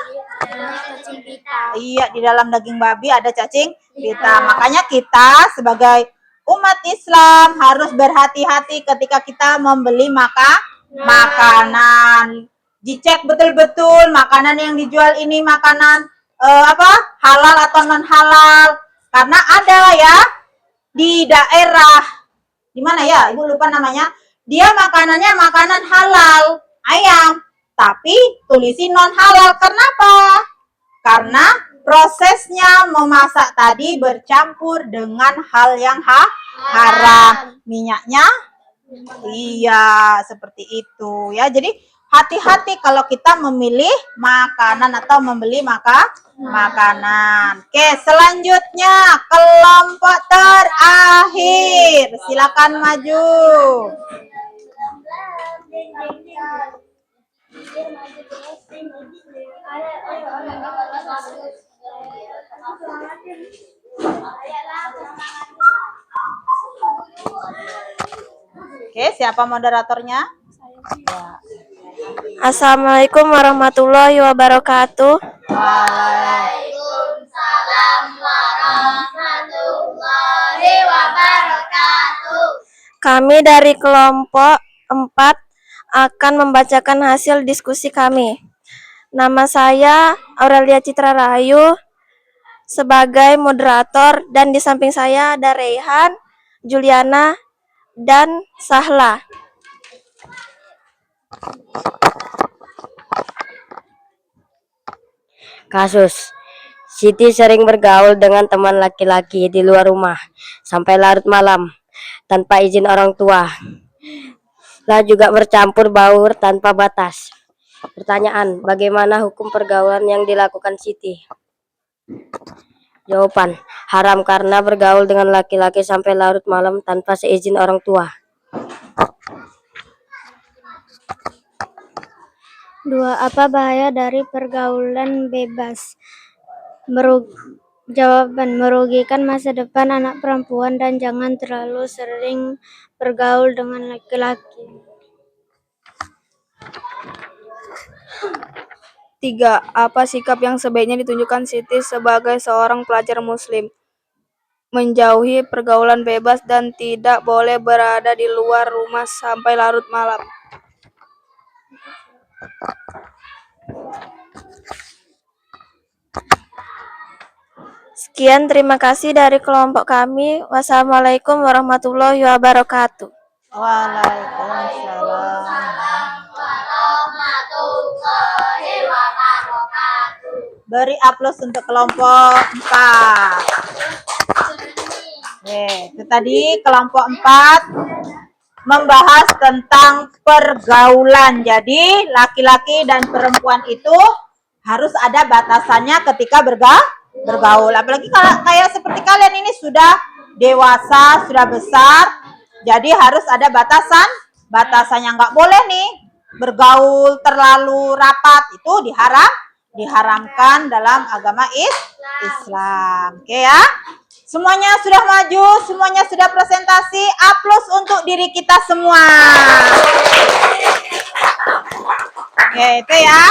iya, di dalam daging babi ada cacing pita. Makanya kita sebagai umat Islam harus berhati-hati ketika kita membeli makanan. Dicek betul-betul makanan yang dijual ini makanan halal atau non halal. Karena ada ya di daerah di mana ya, Ibu lupa namanya. Dia makanannya makanan halal, ayam, tapi tulisin non halal. Kenapa? Karena prosesnya memasak tadi bercampur dengan hal yang haram. Minyaknya iya, seperti itu ya. Jadi hati-hati kalau kita memilih makanan atau membeli makanan. Oke, selanjutnya kelompok terakhir. Silakan maju. Oke, siapa moderatornya? Assalamualaikum warahmatullahi wabarakatuh. Waalaikumsalam warahmatullahi wabarakatuh. Kami dari kelompok 4 akan membacakan hasil diskusi kami. Nama saya Aurelia Citra Rahayu sebagai moderator, dan di samping saya ada Rehan, Juliana, dan Sahla. Kasus Siti sering bergaul dengan teman laki-laki di luar rumah sampai larut malam tanpa izin orang tua. Lah juga bercampur baur tanpa batas. Pertanyaan, bagaimana hukum pergaulan yang dilakukan Siti? Jawaban, haram karena bergaul dengan laki-laki sampai larut malam tanpa seizin orang tua. 2. Apa bahaya dari pergaulan bebas? Jawaban, merugikan masa depan anak perempuan dan jangan terlalu sering bergaul dengan laki-laki. 3. Apa sikap yang sebaiknya ditunjukkan Siti sebagai seorang pelajar muslim? Menjauhi pergaulan bebas dan tidak boleh berada di luar rumah sampai larut malam. Sekian, terima kasih dari kelompok kami. Wassalamualaikum warahmatullahi wabarakatuh. Waalaikumsalam. Beri aplaus untuk kelompok 4. Itu tadi kelompok 4 membahas tentang pergaulan. Jadi laki-laki dan perempuan itu harus ada batasannya ketika bergaul. Apalagi kalau kayak seperti kalian ini sudah dewasa, sudah besar. Jadi harus ada batasannya. Nggak boleh nih bergaul terlalu rapat, itu diharamkan dalam agama Islam. Oke ya. Semuanya sudah maju, semuanya sudah presentasi. Aplaus untuk diri kita semua. Oke, itu ya.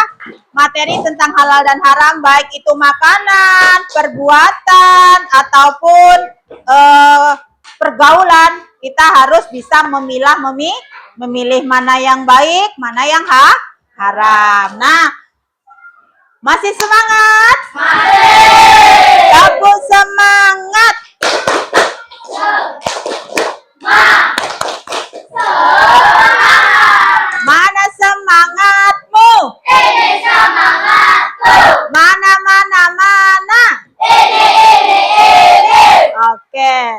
Materi tentang halal dan haram, baik itu makanan, perbuatan, ataupun pergaulan. Kita harus bisa memilih mana yang baik, mana yang haram. Nah, masih semangat? Tepuk semangat. Mana semangatmu? Ini semangatku. Mana. Ini.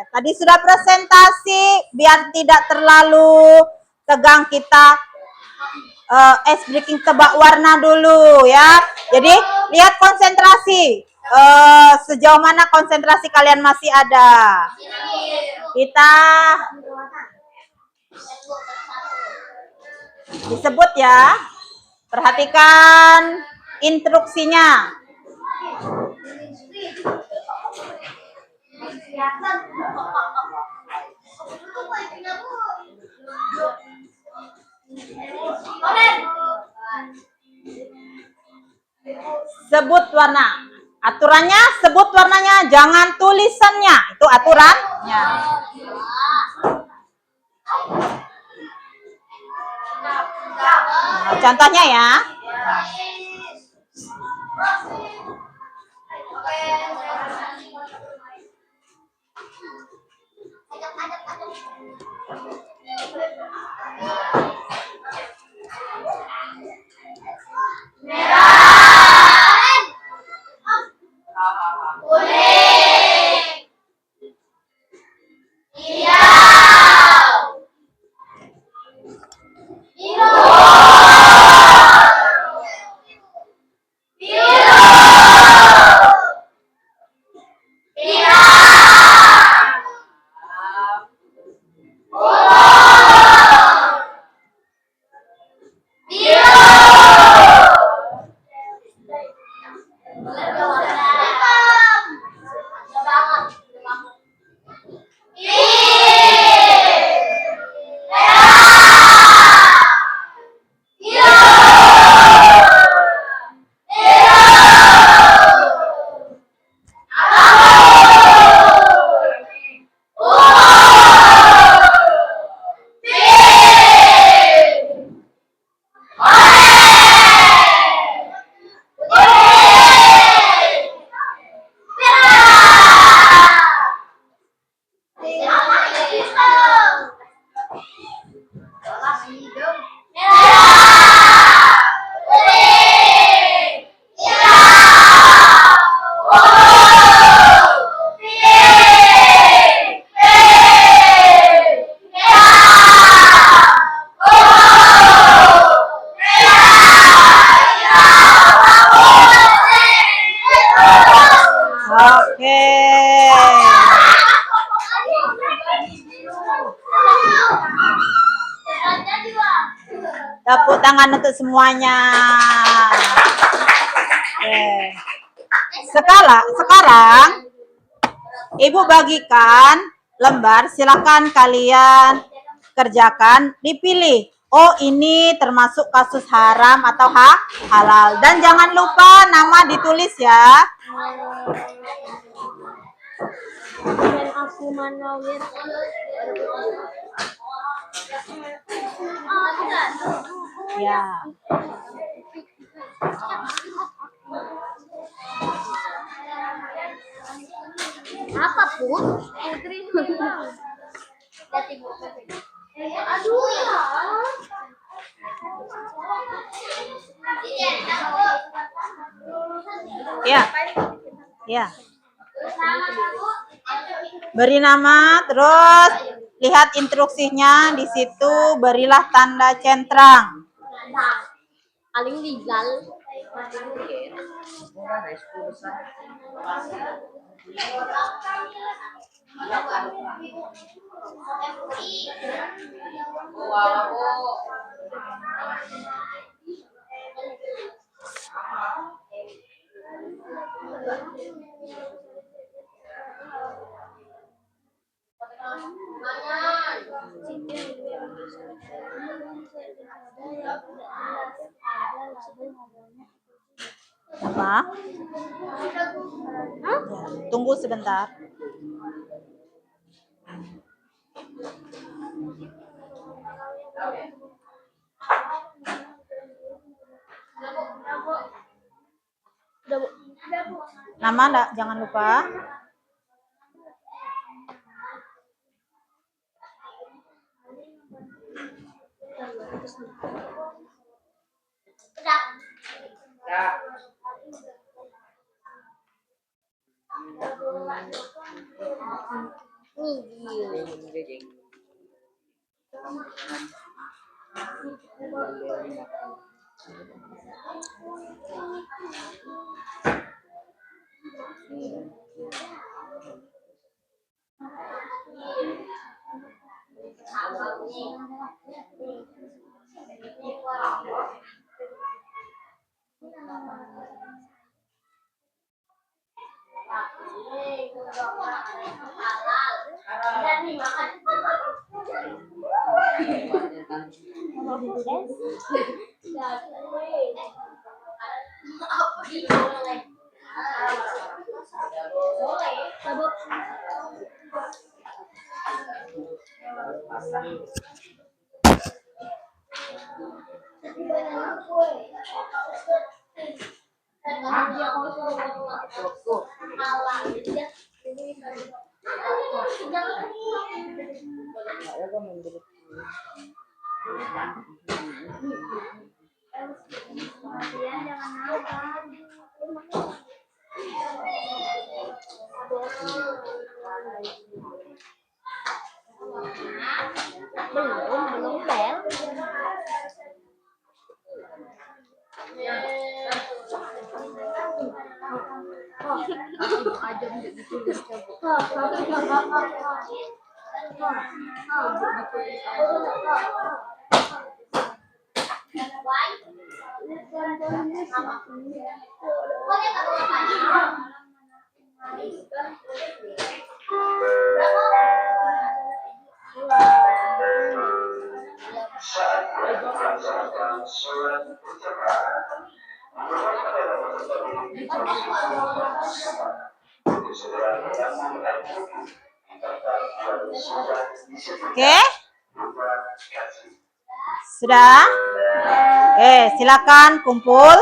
tadi sudah presentasi, biar tidak terlalu tegang kita ice breaking tebak warna dulu ya. Jadi lihat konsentrasi, sejauh mana konsentrasi kalian masih ada. Kita disebut ya, perhatikan instruksinya. Sebut warna. Aturannya sebut warnanya, jangan tulisannya. Itu aturannya. Nah, contohnya ya. Oke. Tepuk tangan untuk semuanya. Oke. Sekarang Ibu bagikan lembar, silakan kalian kerjakan, dipilih. Oh, ini termasuk kasus haram atau halal. Dan jangan lupa nama ditulis ya. Ya. Apa Putri? Aduh Ya. Ya. Beri nama, terus lihat instruksinya di situ, berilah tanda centang. Aling legal. Apa? Ya, tunggu sebentar. Nama enggak, jangan lupa. Oke? Sudah? Oke, silakan kumpul.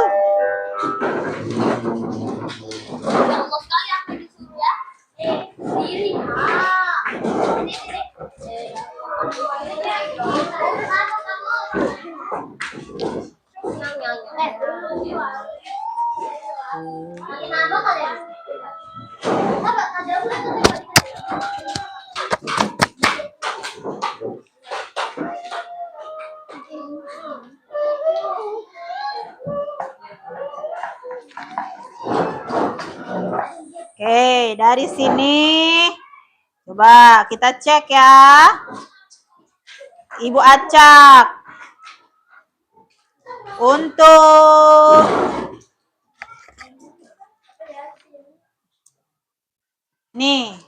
Oke, dari sini coba kita cek ya. Ibu Acak. Untuk nih,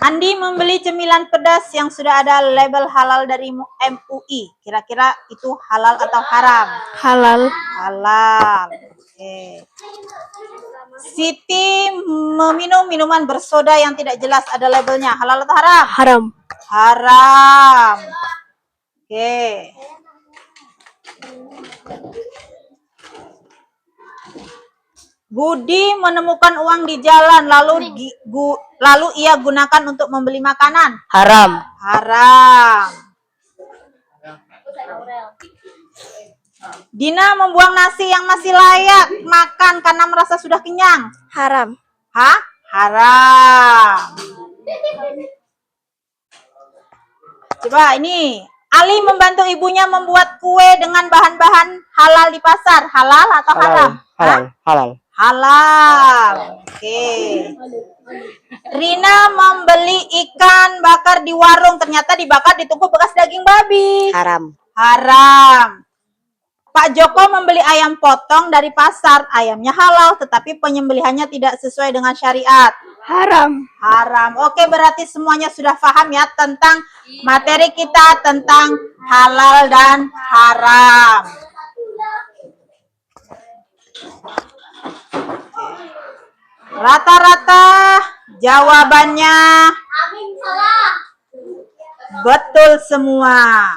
Andi membeli cemilan pedas yang sudah ada label halal dari MUI. Kira-kira itu halal atau haram? Halal. Halal. Oke. Siti meminum minuman bersoda yang tidak jelas ada labelnya. Halal atau haram? Haram. Haram. Oke. Budi menemukan uang di jalan lalu ia gunakan untuk membeli makanan. Haram. Haram. Dina membuang nasi yang masih layak makan karena merasa sudah kenyang. Haram. Hah? Haram. Coba ini. Ali membantu ibunya membuat kue dengan bahan-bahan halal di pasar. Halal atau haram? Halal. Halal. Halal. Oke. Rina membeli ikan bakar di warung. Ternyata dibakar ditunggu bekas daging babi. Haram. Haram. Pak Joko membeli ayam potong dari pasar. Ayamnya halal, tetapi penyembelihannya tidak sesuai dengan syariat. Haram. Haram. Oke, berarti semuanya sudah paham ya tentang materi kita tentang halal dan haram. Rata-rata jawabannya betul semua.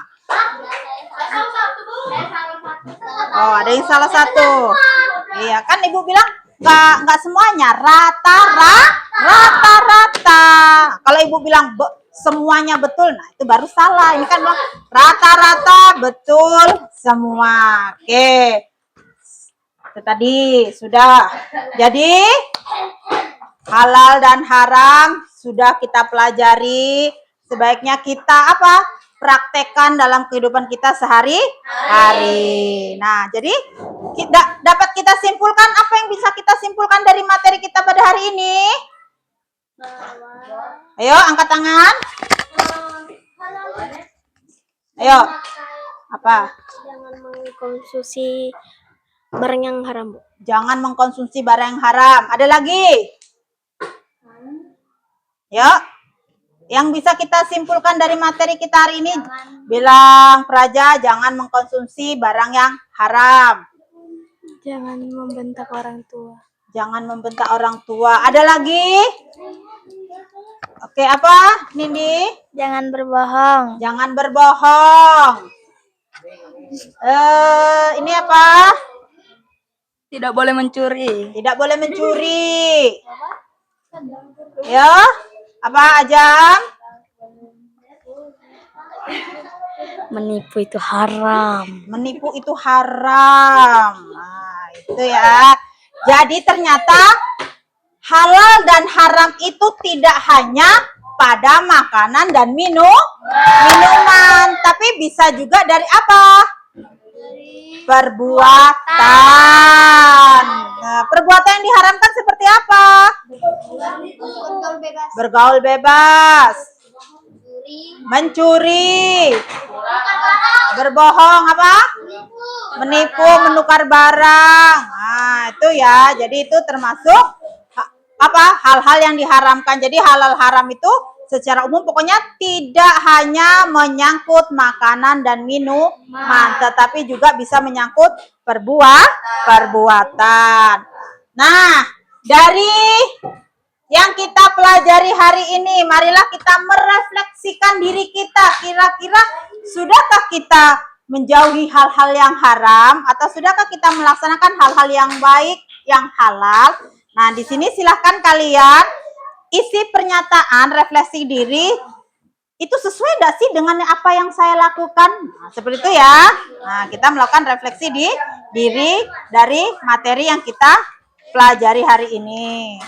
Oh, ada yang salah satu. Iya, kan Ibu bilang nggak semuanya, rata-rata. Kalau Ibu bilang semuanya betul, nah itu baru salah. Ini kan bilang rata-rata betul semua. Oke. Itu tadi sudah. Jadi halal dan haram sudah kita pelajari. Sebaiknya kita apa? Praktekkan dalam kehidupan kita sehari-hari. Nah, jadi dapat kita simpulkan apa yang bisa kita simpulkan dari materi kita pada hari ini? Ayo, angkat tangan. Ayo. Apa? Jangan mengkonsumsi barang yang haram, Bu. Jangan mengkonsumsi barang yang haram. Ada lagi? Yuk. Yang bisa kita simpulkan dari materi kita hari ini, bilang Praja, jangan mengkonsumsi barang yang haram. Jangan membentak orang tua. Jangan membentak orang tua. Ada lagi? Oke, apa, Nindi? Jangan berbohong. Jangan berbohong. Ini apa? Tidak boleh mencuri. Tidak boleh mencuri. Ya, apa Ajam? Menipu itu haram. Menipu itu haram. Nah, itu ya. Jadi ternyata halal dan haram itu tidak hanya pada makanan dan minuman, tapi bisa juga dari apa? Perbuatan. Nah, perbuatan yang diharamkan seperti apa? Bergaul bebas. Mencuri. Berbohong apa? Menipu, menukar barang. Nah, itu ya. Jadi itu termasuk apa? Hal-hal yang diharamkan. Jadi halal haram itu secara umum pokoknya tidak hanya menyangkut makanan dan minuman, tetapi juga bisa menyangkut perbuatan. Nah, dari yang kita pelajari hari ini, marilah kita merefleksikan diri kita. Kira-kira sudahkah kita menjauhi hal-hal yang haram atau sudahkah kita melaksanakan hal-hal yang baik, yang halal? Nah, di sini silahkan kalian isi pernyataan, refleksi diri. Itu sesuai tidak sih dengan apa yang saya lakukan? Nah, seperti itu ya. Nah, kita melakukan refleksi di diri dari materi yang kita pelajari hari ini.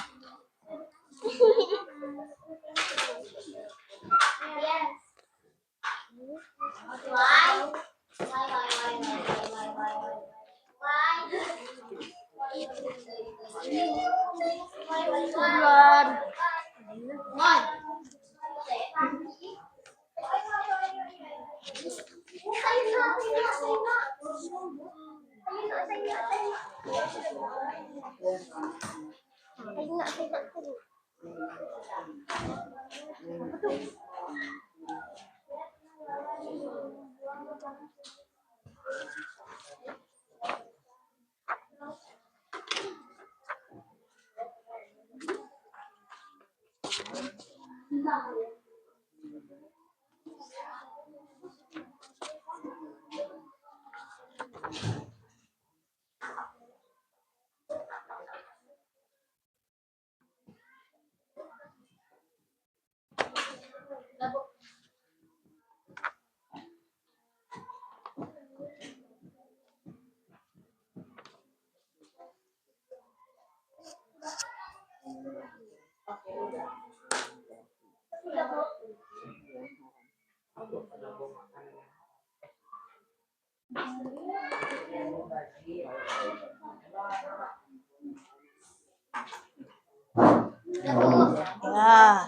Ya,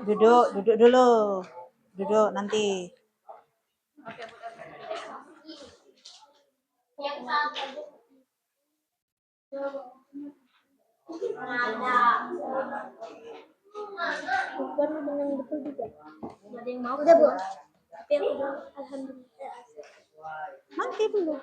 duduk dulu. Duduk nanti. Udah, Bu. Tapi aku udah alhamdulillah. Nanti dulu.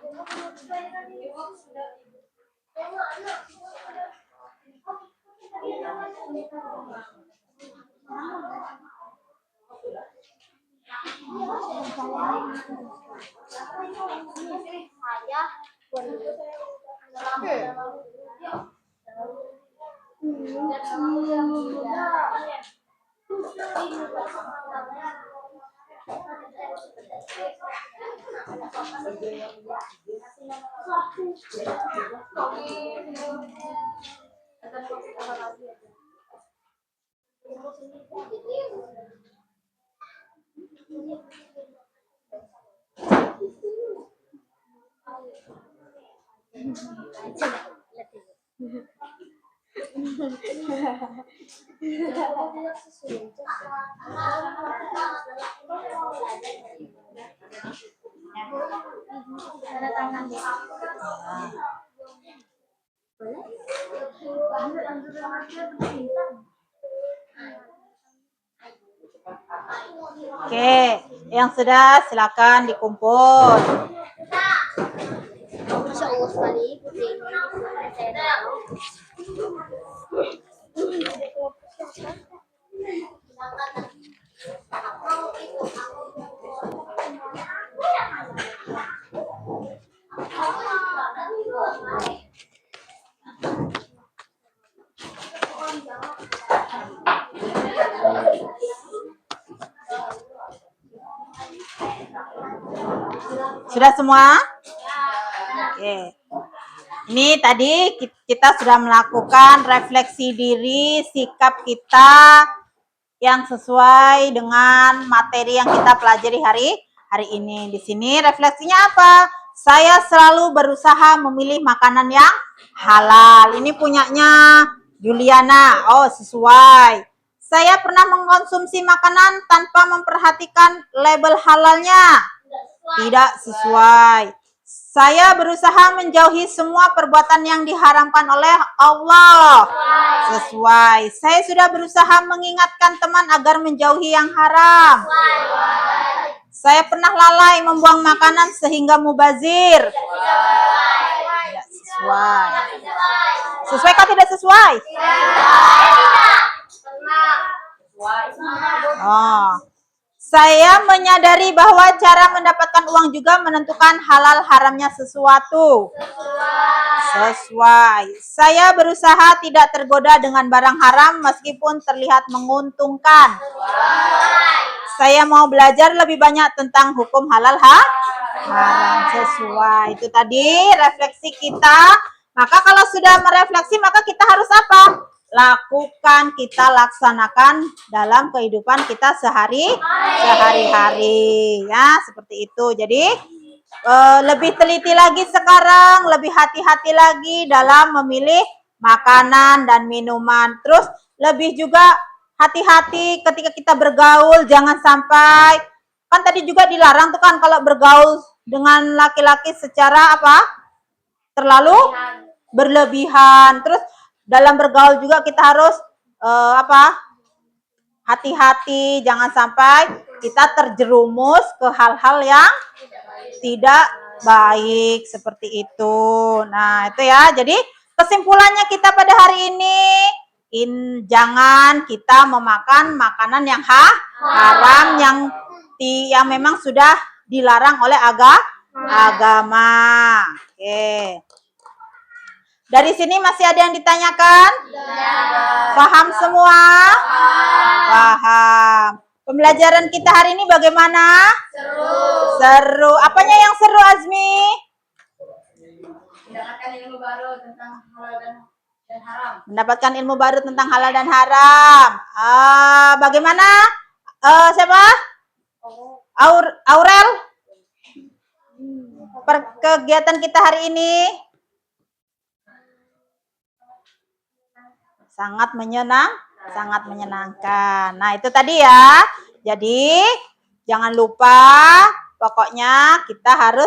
Oke, yang sudah silakan dikumpul. Sudah semua? Oke. Ini tadi kita sudah melakukan refleksi diri, sikap kita yang sesuai dengan materi yang kita pelajari hari ini. Di sini refleksinya apa? Saya selalu berusaha memilih makanan yang halal. Ini punyanya Juliana. Oh, sesuai. Saya pernah mengkonsumsi makanan tanpa memperhatikan label halalnya. Tidak sesuai. Saya berusaha menjauhi semua perbuatan yang diharamkan oleh Allah. Sesuai. Saya sudah berusaha mengingatkan teman agar menjauhi yang haram. Saya pernah lalai membuang makanan sehingga mubazir. Tidak sesuai. Sesuai kah tidak sesuai? Oh. Saya menyadari bahwa cara mendapatkan uang juga menentukan halal haramnya sesuatu. Sesuai. Saya berusaha tidak tergoda dengan barang haram meskipun terlihat menguntungkan. Saya mau belajar lebih banyak tentang hukum halal haram. Sesuai. Itu tadi refleksi kita. Maka kalau sudah merefleksi maka kita harus apa? Lakukan, kita laksanakan dalam kehidupan kita sehari-hari ya, seperti itu. Jadi lebih teliti lagi sekarang, lebih hati-hati lagi dalam memilih makanan dan minuman. Terus lebih juga hati-hati ketika kita bergaul, jangan sampai, kan tadi juga dilarang tuh kan kalau bergaul dengan laki-laki secara apa? Terlalu berlebihan. Terus dalam bergaul juga kita harus hati-hati, jangan sampai kita terjerumus ke hal-hal yang tidak baik seperti itu. Nah, itu ya. Jadi kesimpulannya kita pada hari ini, jangan kita memakan makanan yang haram yang memang sudah dilarang oleh agama. Oke. Dari sini masih ada yang ditanyakan? Paham semua? Paham. Pembelajaran kita hari ini bagaimana? Seru. Apanya yang seru, Azmi? Mendapatkan ilmu baru tentang halal dan haram. Mendapatkan ilmu baru tentang halal dan haram. Bagaimana? Siapa? Aurel? Kegiatan kita hari ini? Sangat menyenangkan. Nah, itu tadi ya. Jadi, jangan lupa pokoknya kita harus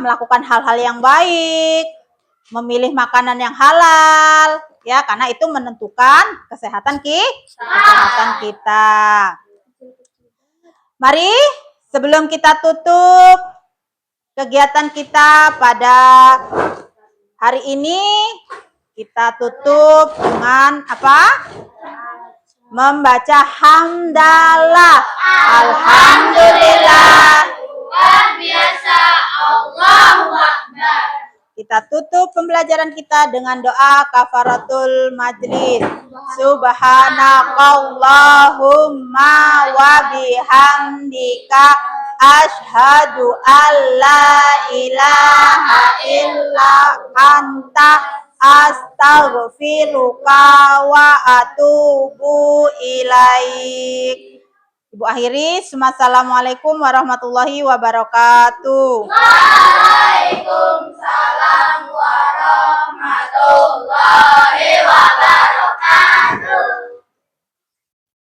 melakukan hal-hal yang baik, memilih makanan yang halal ya, karena itu menentukan kesehatan kita. Mari sebelum kita tutup kegiatan kita pada hari ini, kita tutup dengan apa? Membaca hamdalah. Alhamdulillah. Luar biasa. Allahu Akbar. Kita tutup pembelajaran kita dengan doa kafaratul majlis. Subhanakallahumma wa bihamdika asyhadu alla ilaha illa anta astaghfiruka wa atubu ilaik. Ibu akhiri, assalamualaikum warahmatullahi wabarakatuh.